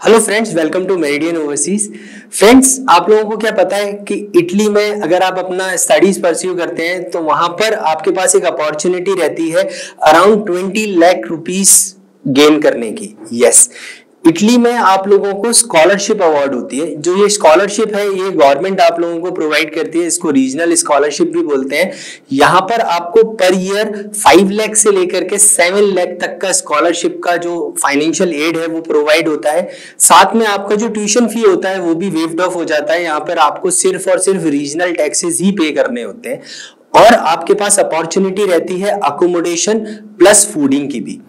Hello friends, welcome to Meridian Overseas. Friends, आप लोगों को क्या पता है कि इटली में अगर आप अपना स्टडीज परस्यू करते हैं तो वहां पर आपके पास एक अपॉर्चुनिटी रहती है अराउंड 20 लाख रुपीस गेन करने की। यस, इटली में आप लोगों को स्कॉलरशिप अवार्ड होती है। जो ये स्कॉलरशिप है ये गवर्नमेंट आप लोगों को प्रोवाइड करती है। इसको रीजनल स्कॉलरशिप भी बोलते हैं। यहाँ पर आपको पर ईयर 5 लाख से लेकर के 7 लाख तक का स्कॉलरशिप का जो फाइनेंशियल एड है वो प्रोवाइड होता है। साथ में आपका जो ट्यूशन फी होता है वो भी वेव्ड ऑफ हो जाता है। यहाँ पर आपको सिर्फ और सिर्फ रीजनल टैक्सेस ही पे करने होते हैं और आपके पास अपॉर्चुनिटी रहती है अकोमोडेशन प्लस फूडिंग की भी।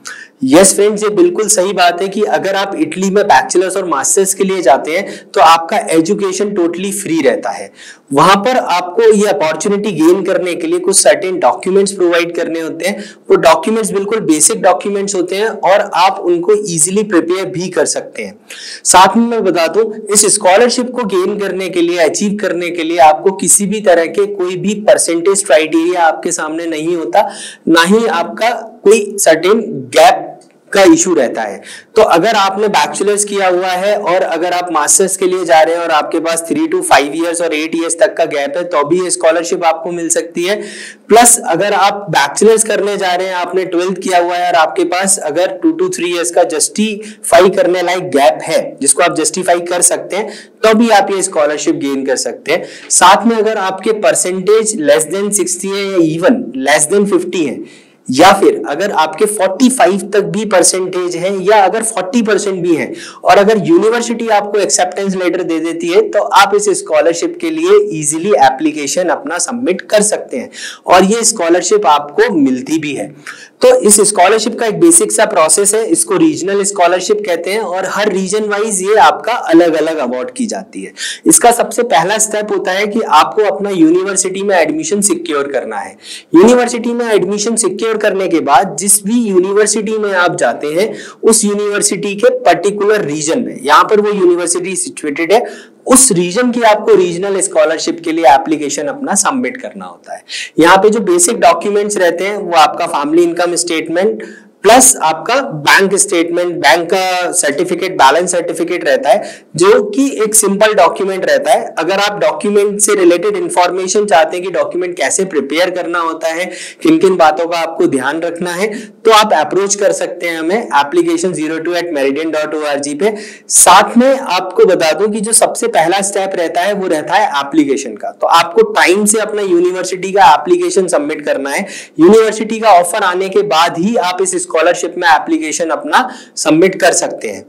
यस फ्रेंड्स, ये बिल्कुल सही बात है कि अगर आप इटली में बैचलर्स और मास्टर्स के लिए जाते हैं तो आपका एजुकेशन टोटली फ्री रहता है। वहां पर आपको ये अपॉर्चुनिटी गेन करने के लिए कुछ सर्टेन डॉक्यूमेंट्स प्रोवाइड करने होते हैं। वो डॉक्यूमेंट्स बिल्कुल बेसिक डॉक्यूमेंट्स होते हैं और आप उनको इजीली प्रिपेयर भी कर सकते हैं। साथ में मैं बता दूं, इस स्कॉलरशिप को गेन करने के लिए, अचीव करने के लिए आपको किसी भी तरह के कोई भी परसेंटेज क्राइटेरिया आपके सामने नहीं होता, ना ही आपका कोई सर्टेन गैप का इशू रहता है। तो अगर आपने बैचलर्स किया हुआ है और अगर आप मास्टर्स के लिए जा रहे हैं और आपके पास 3 to 5 इयर्स और 8 इयर्स तक का गैप है तो भी ये स्कॉलरशिप आपको मिल सकती है। प्लस अगर आप बैचलर्स करने जा रहे हैं, आपने 12th किया हुआ है और आपके पास अगर 2 to 3 इयर्स का जस्टिफाई करने लायक गैप है जिसको आप जस्टिफाई कर सकते हैं तो भी आप ये स्कॉलरशिप गेन कर सकते हैं। साथ में अगर आपके परसेंटेज लेस देन 60 है या इवन लेस देन 50 है या फिर अगर आपके 45 तक भी परसेंटेज है या अगर 40% भी है और अगर यूनिवर्सिटी आपको एक्सेप्टेंस लेटर दे देती है तो आप इस स्कॉलरशिप के लिए इजीली एप्लीकेशन अपना सबमिट कर सकते हैं और ये स्कॉलरशिप आपको मिलती भी है। तो इस स्कॉलरशिप का एक बेसिक सा प्रोसेस है, इसको रीजनल स्कॉलरशिप कहते हैं और हर रीजन वाइज ये आपका अलग अलग अवार्ड की जाती है। इसका सबसे पहला स्टेप होता है कि आपको अपना यूनिवर्सिटी में एडमिशन सिक्योर करना है। यूनिवर्सिटी में एडमिशन सिक्योर करने के बाद जिस भी यूनिवर्सिटी में आप जाते हैं उस यूनिवर्सिटी के पर्टिकुलर रीजन में, यहाँ पर वो यूनिवर्सिटी सिचुएटेड है, उस रीजन की आपको रीजनल स्कॉलरशिप के लिए एप्लीकेशन अपना सबमिट करना होता है। यहाँ पे जो बेसिक डॉक्यूमेंट्स रहते हैं वो आपका फैमिली इनकम स्टेटमेंट प्लस आपका बैंक स्टेटमेंट, बैंक का सर्टिफिकेट, बैलेंस सर्टिफिकेट रहता है जो कि एक सिंपल डॉक्यूमेंट रहता है। अगर आप डॉक्यूमेंट से रिलेटेड इंफॉर्मेशन चाहते हैं कि डॉक्यूमेंट कैसे प्रिपेयर करना होता है, किन किन बातों का आपको ध्यान रखना है, तो आप अप्रोच कर सकते हैं हमें application02@meridian.org पे। साथ में आपको बता दूं कि जो सबसे पहला स्टेप रहता है वो रहता है एप्लीकेशन का। तो आपको टाइम से अपना यूनिवर्सिटी का एप्लीकेशन सबमिट करना है। यूनिवर्सिटी का ऑफर आने के बाद ही आप इस स्कॉलरशिप में एप्लीकेशन अपना सबमिट कर सकते हैं।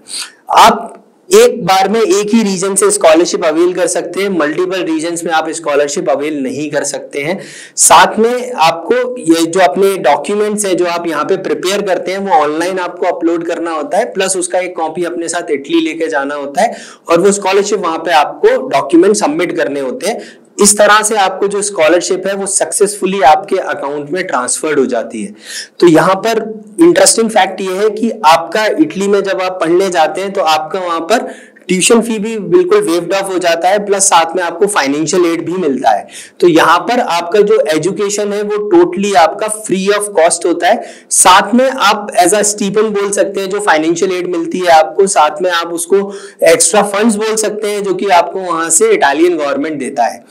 आप एक बार में एक ही रीजन से स्कॉलरशिप अवेल कर सकते हैं, मल्टीपल रीजन्स में आप स्कॉलरशिप अवेल नहीं कर सकते हैं। साथ में आपको ये जो अपने डॉक्यूमेंट्स है जो आप यहाँ पे प्रिपेयर करते हैं वो ऑनलाइन आपको अपलोड करना होता है, प्लस उसका एक कॉपी अपने साथ इटली लेके जाना होता है और वो स्कॉलरशिप वहां पे आपको डॉक्यूमेंट सबमिट करने होते हैं। इस तरह से आपको जो स्कॉलरशिप है वो सक्सेसफुली आपके अकाउंट में ट्रांसफर्ड हो जाती है। तो यहाँ पर इंटरेस्टिंग फैक्ट ये है कि आपका इटली में जब आप पढ़ने जाते हैं तो आपका वहां पर ट्यूशन फी भी बिल्कुल वेव्ड ऑफ हो जाता है, प्लस साथ में आपको फाइनेंशियल एड भी मिलता है। तो यहाँ पर आपका जो एजुकेशन है वो टोटली आपका फ्री ऑफ कॉस्ट होता है। साथ में आप एज अ स्टीपेंड बोल सकते हैं जो फाइनेंशियल एड मिलती है आपको, साथ में आप उसको एक्स्ट्रा फंड्स बोल सकते हैं जो कि आपको वहां से इटालियन गवर्नमेंट देता है।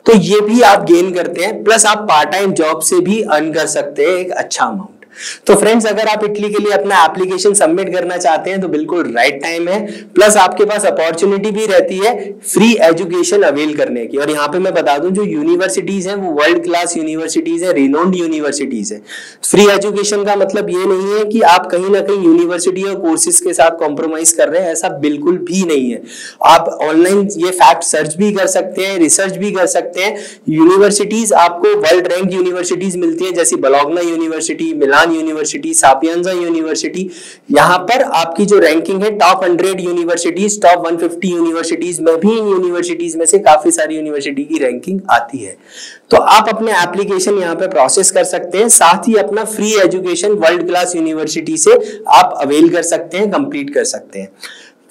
तो ये भी आप गेन करते हैं, प्लस आप पार्ट टाइम जॉब से भी अर्न कर सकते हैं एक अच्छा अमाउंट। तो फ्रेंड्स, अगर आप इटली के लिए अपना एप्लीकेशन सबमिट करना चाहते हैं तो बिल्कुल राइट टाइम है। प्लस आपके पास अपॉर्चुनिटी भी रहती है फ्री एजुकेशन अवेल करने की। और यहाँ पे मैं बता दूं जो यूनिवर्सिटीज हैं वो वर्ल्ड क्लास यूनिवर्सिटीज है, रिनोन्ड यूनिवर्सिटीज है। फ्री एजुकेशन का मतलब ये नहीं है कि आप कहीं ना कहीं यूनिवर्सिटी और कोर्सेज के साथ कॉम्प्रोमाइज कर रहे हैं, ऐसा बिल्कुल भी नहीं है। आप ऑनलाइन ये फैक्ट सर्च भी कर सकते हैं, रिसर्च भी कर सकते हैं। यूनिवर्सिटीज आपको वर्ल्ड रैंक यूनिवर्सिटीज मिलती है जैसे Bologna university, Milan university, Sapienza university. यहाँ पर आपकी जो रैंकिंग है टॉप 100 यूनिवर्सिटीज, टॉप 150 यूनिवर्सिटीज में भी इन यूनिवर्सिटीज में से काफी सारी यूनिवर्सिटी की रैंकिंग आती है। तो आप अपने एप्लीकेशन यहाँ पे प्रोसेस कर सकते हैं, साथ ही अपना free education world class university से आप अवेल कर सकते हैं, कंप्लीट कर सकते हैं।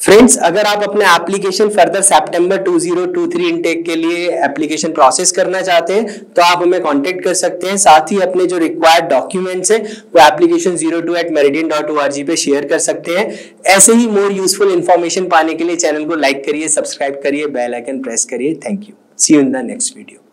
फ्रेंड्स, अगर आप अपने एप्लीकेशन फर्दर सितंबर 2023 इनटेक के लिए एप्लीकेशन प्रोसेस करना चाहते हैं तो आप हमें कांटेक्ट कर सकते हैं। साथ ही अपने जो रिक्वायर्ड डॉक्यूमेंट्स हैं वो application02@meridian.org पे शेयर कर सकते हैं। ऐसे ही मोर यूजफुल इंफॉर्मेशन पाने के लिए चैनल को लाइक करिए, सब्सक्राइब करिए, बेल आइकन प्रेस करिए। Thank you. See you in the next video.